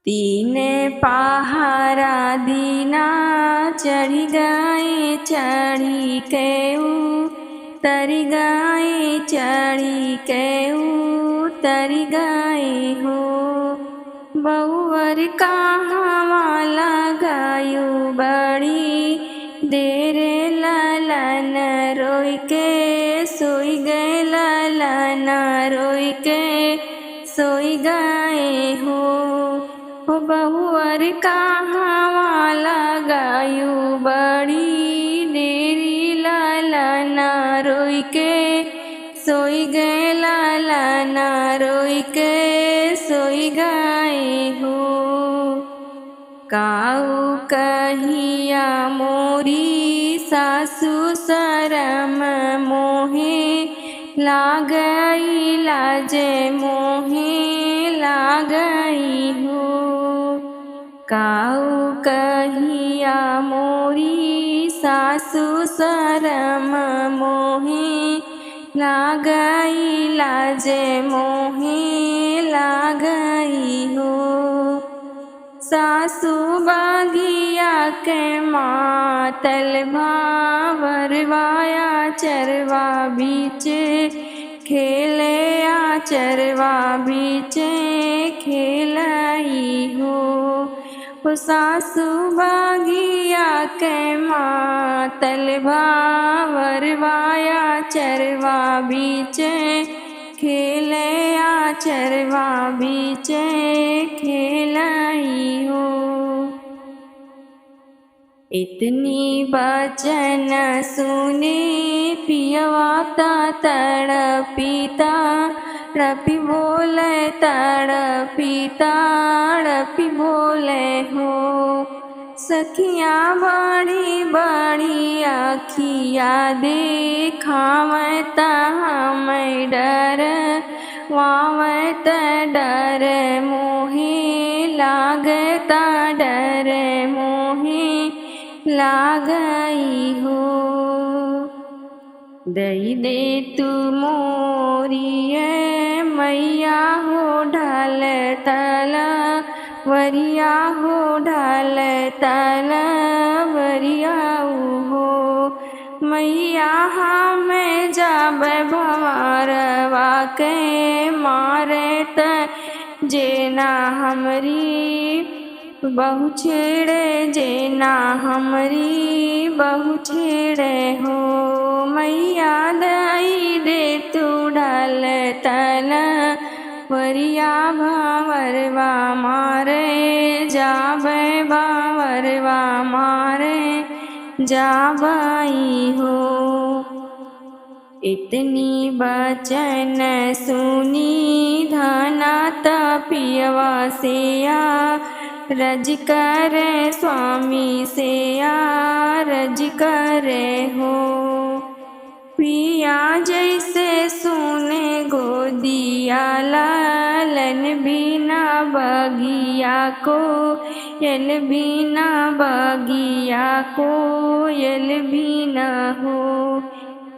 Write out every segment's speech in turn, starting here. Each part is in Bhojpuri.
तीने पहारा दीना चढ़ी गए चढ़ी के तरी गए चढ़ी के तरी गए हो। बहुवर कहाँ लगायु बड़ी देर ललन रोई के सोई गए ललन रोई के सोई गए हो। बहुवर कहाँ लगायु बड़ी देरी ललन रोई के सोई गए ललन रोई के सोई गए हो। काऊ कहिया मोरी सासु शरम मोहे लागई लाजे मोहे लागई हो। काऊ कहिया मोरी सासु शरम मोहे लागई लाजे मोहे लागई हो। सासु बागिया के मातल भावरवाया चरवा बीचे खेले आ चरवा बीचे खेलाई हो। सासु बागिया के मातल भावरवाया चरवा बीचे खेले आ चरवा बीचे खेलाई हो। इतनी बचन सुने पियवा तड़पीता रपी बोले तड़पीता रपी बोले हो। सखियाँ बड़ी बड़ी आखिया देखावता हमें डर वावत डर मोहे लागता डर मोहे लागई हो। दई दे तू मोरिए मैया हो ढल तल वरिया हो ढल तल वरिया हो। मैया हमें जब भंवरवा के मारे त जेना हमरी बहु छेड़े जेना हमरी बहु छेड़े हो। मैया दई दे तू ढल तल वरिया भावरवा मारे जाबे बावरवा मारे जाबाई हो। इतनी बचन सुनी धना तपियवा सेया रज करे स्वामी सेया रज करे हो। पिया जैसे सुने गोदिया लालन बिना बगिया को यल बिना बगिया को यल बिना हो।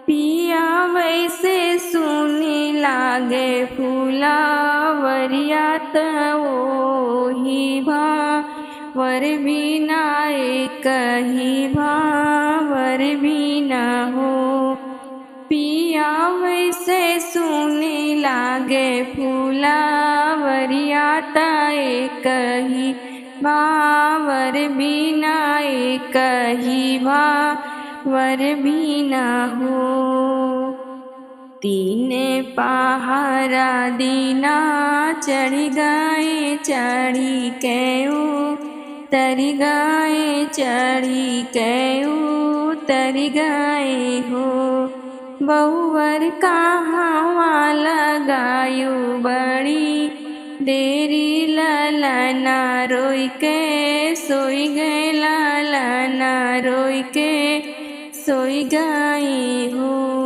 पिया वैसे सुनी लागे फूला वरिया ओही भावर बिना एक ही भावर बिना हो। पिया वैसे सुनी लागे फूला वरिया एक ही भावर बिना एक ही भावर बिना हो। तीने पहारा दीना चढ़ी गए चढ़ी के तरी गए चढ़ी के तरी गए हो। बहुवर कहाँ लगायु बड़ी देरी ललना रोई के सोई गए ललना रोई के सोई गए हो।